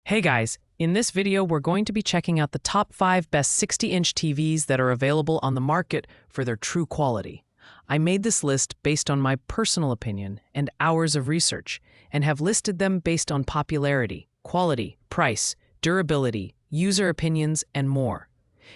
Hey guys, in this video we're going to be checking out the top 5 best 60-inch TVs that are available on the market for their true quality. I made this list based on my personal opinion and hours of research, and have listed them based on popularity, quality, price, durability, user opinions, and more.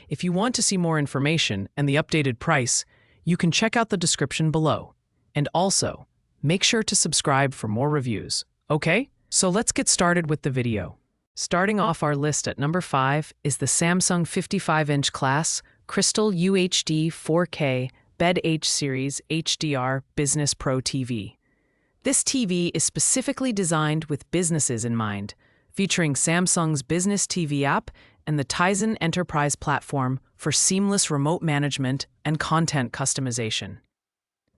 If you want to see more information and the updated price, you can check out the description below. And also, make sure to subscribe for more reviews, okay? So let's get started with the video. Starting off our list at number 5 is the Samsung 55-inch class Crystal UHD 4K Bed H Series HDR Business Pro TV. This TV is specifically designed with businesses in mind, featuring Samsung's Business TV app and the Tizen Enterprise platform for seamless remote management and content customization.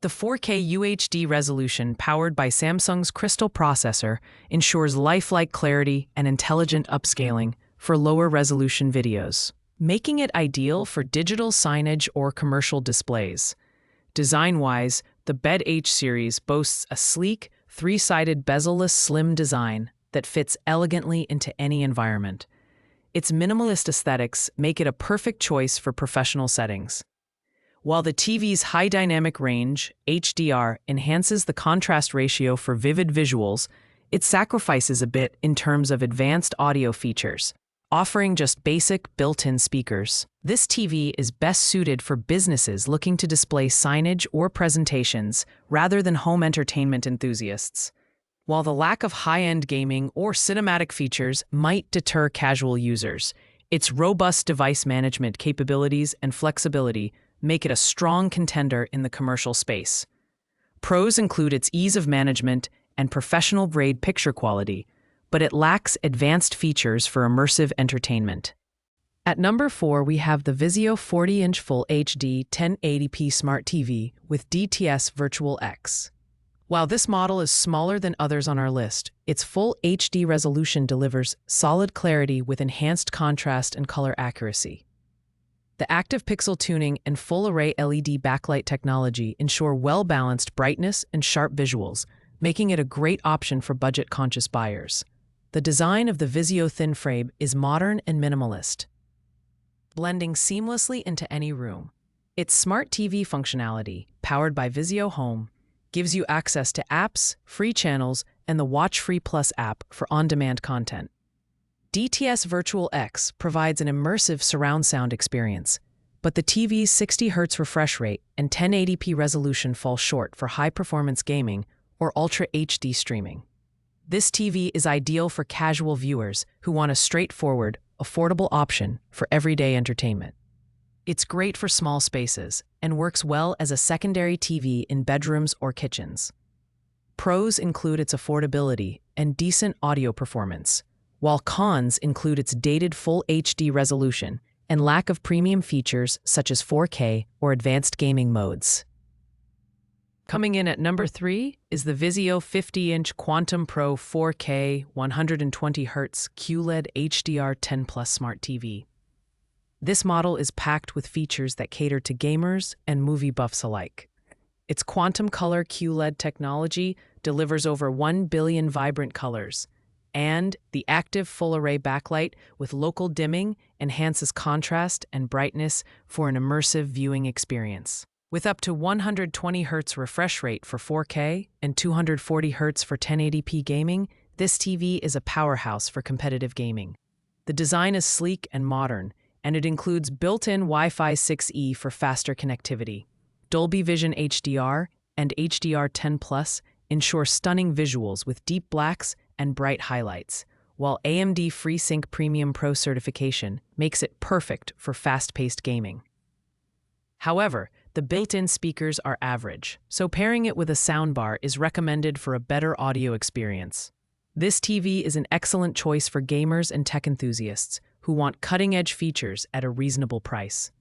The 4K UHD resolution powered by Samsung's Crystal processor ensures lifelike clarity and intelligent upscaling for lower resolution videos, making it ideal for digital signage or commercial displays. Design-wise, the Bed H series boasts a sleek, three-sided bezel-less slim design that fits elegantly into any environment. Its minimalist aesthetics make it a perfect choice for professional settings. While the TV's high dynamic range, HDR, enhances the contrast ratio for vivid visuals, it sacrifices a bit in terms of advanced audio features, offering just basic built-in speakers. This TV is best suited for businesses looking to display signage or presentations rather than home entertainment enthusiasts. While the lack of high-end gaming or cinematic features might deter casual users, its robust device management capabilities and flexibility make it a strong contender in the commercial space. Pros include its ease of management and professional-grade picture quality, but it lacks advanced features for immersive entertainment. At number 4, we have the Vizio 40-inch Full HD 1080p Smart TV with DTS Virtual X. While this model is smaller than others on our list, its full HD resolution delivers solid clarity with enhanced contrast and color accuracy. The active pixel tuning and full-array LED backlight technology ensure well-balanced brightness and sharp visuals, making it a great option for budget-conscious buyers. The design of the Vizio thin frame is modern and minimalist, blending seamlessly into any room. Its smart TV functionality, powered by Vizio Home, gives you access to apps, free channels, and the Watch Free Plus app for on-demand content. DTS Virtual X provides an immersive surround sound experience, but the TV's 60 Hz refresh rate and 1080p resolution fall short for high-performance gaming or Ultra HD streaming. This TV is ideal for casual viewers who want a straightforward, affordable option for everyday entertainment. It's great for small spaces and works well as a secondary TV in bedrooms or kitchens. Pros include its affordability and decent audio performance, while cons include its dated full HD resolution and lack of premium features such as 4K or advanced gaming modes. Coming in at number 3 is the Vizio 50-inch Quantum Pro 4K 120Hz QLED HDR 10 Plus Smart TV. This model is packed with features that cater to gamers and movie buffs alike. Its quantum color QLED technology delivers over 1 billion vibrant colors, and the active full-array backlight with local dimming enhances contrast and brightness for an immersive viewing experience. With up to 120 Hz refresh rate for 4K and 240 Hz for 1080p gaming, this TV is a powerhouse for competitive gaming. The design is sleek and modern, and it includes built-in Wi-Fi 6E for faster connectivity. Dolby Vision HDR and HDR10 Plus ensure stunning visuals with deep blacks and bright highlights, while AMD FreeSync Premium Pro certification makes it perfect for fast-paced gaming. However, the built-in speakers are average, so pairing it with a soundbar is recommended for a better audio experience. This TV is an excellent choice for gamers and tech enthusiasts who want cutting-edge features at a reasonable price.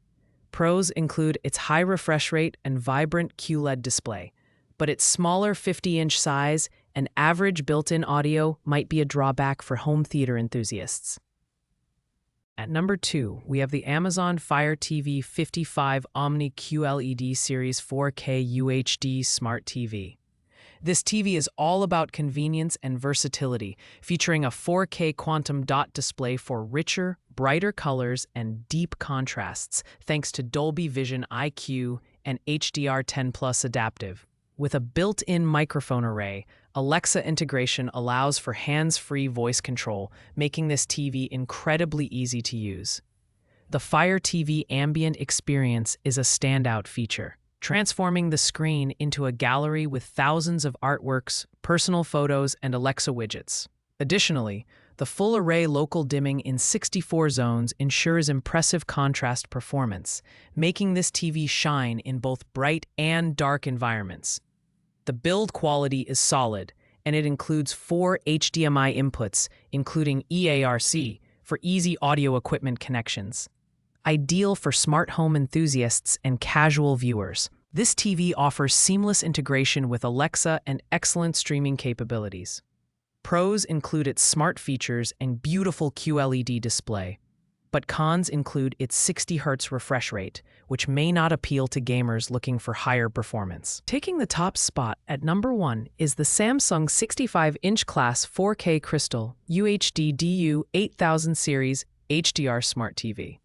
Pros include its high refresh rate and vibrant QLED display, but its smaller 50-inch size and average built-in audio might be a drawback for home theater enthusiasts. At number 2, we have the Amazon Fire TV 55 Omni QLED Series 4K UHD Smart TV. This TV is all about convenience and versatility, featuring a 4K quantum dot display for richer, brighter colors and deep contrasts, thanks to Dolby Vision IQ and HDR10 Plus adaptive. With a built-in microphone array, Alexa integration allows for hands-free voice control, making this TV incredibly easy to use. The Fire TV ambient experience is a standout feature, transforming the screen into a gallery with thousands of artworks, personal photos, and Alexa widgets. Additionally, the full-array local dimming in 64 zones ensures impressive contrast performance, making this TV shine in both bright and dark environments. The build quality is solid, and it includes 4 HDMI inputs, including EARC, for easy audio equipment connections. Ideal for smart home enthusiasts and casual viewers, this TV offers seamless integration with Alexa and excellent streaming capabilities. Pros include its smart features and beautiful QLED display, but cons include its 60 Hz refresh rate, which may not appeal to gamers looking for higher performance. Taking the top spot at number 1 is the Samsung 65-inch class 4K Crystal UHD DU 8000 series HDR Smart TV.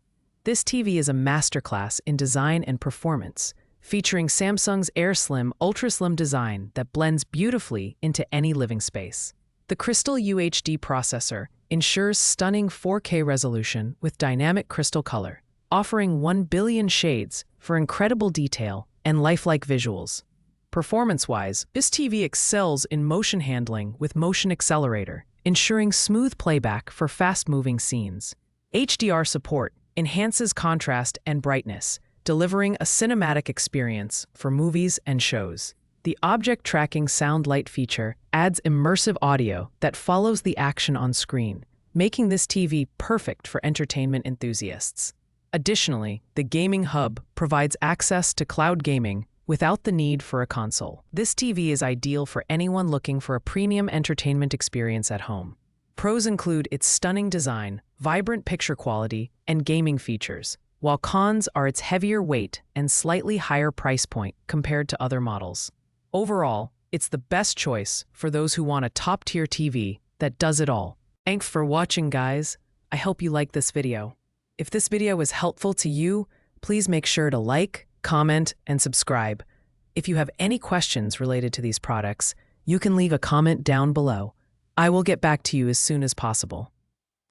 This TV is a masterclass in design and performance, featuring Samsung's AirSlim ultra-slim design that blends beautifully into any living space. The Crystal UHD processor ensures stunning 4K resolution with dynamic crystal color, offering 1 billion shades for incredible detail and lifelike visuals. Performance-wise, this TV excels in motion handling with motion accelerator, ensuring smooth playback for fast-moving scenes. HDR support enhances contrast and brightness, delivering a cinematic experience for movies and shows. The object tracking sound light feature adds immersive audio that follows the action on screen, making this TV perfect for entertainment enthusiasts. Additionally, the gaming hub provides access to cloud gaming without the need for a console. This TV is ideal for anyone looking for a premium entertainment experience at home. Pros include its stunning design, vibrant picture quality, and gaming features, while cons are its heavier weight and slightly higher price point compared to other models. Overall, it's the best choice for those who want a top-tier TV that does it all. Thanks for watching, guys. I hope you liked this video. If this video was helpful to you, please make sure to like, comment, and subscribe. If you have any questions related to these products, you can leave a comment down below. I will get back to you as soon as possible.